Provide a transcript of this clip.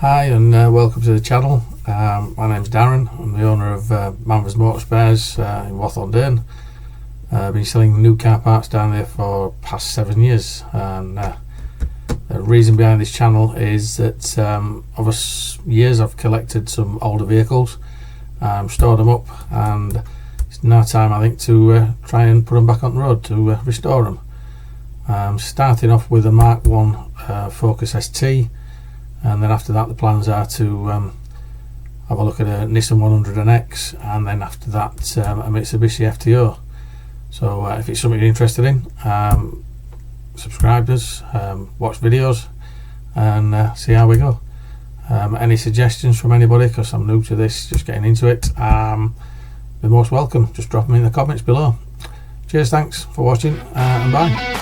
Hi and welcome to the channel. My name's Darren. I'm the owner of Manvers Motor Spares in Wath on Dearne. I've been selling new car parts down there for past 7 years, and the reason behind this channel is that over years I've collected some older vehicles, stored them up, and it's now time I think to try and put them back on the road to restore them. Starting off with a MK1 Focus ST, and then after that the plans are to have a look at a Nissan 100NX, and then after that a Mitsubishi FTO. So if it's something you're interested in, subscribe to us, watch videos, and see how we go. Any suggestions from anybody, because I'm new to this, just getting into it, be most welcome. Just drop them in the comments below. Cheers, thanks for watching, and bye.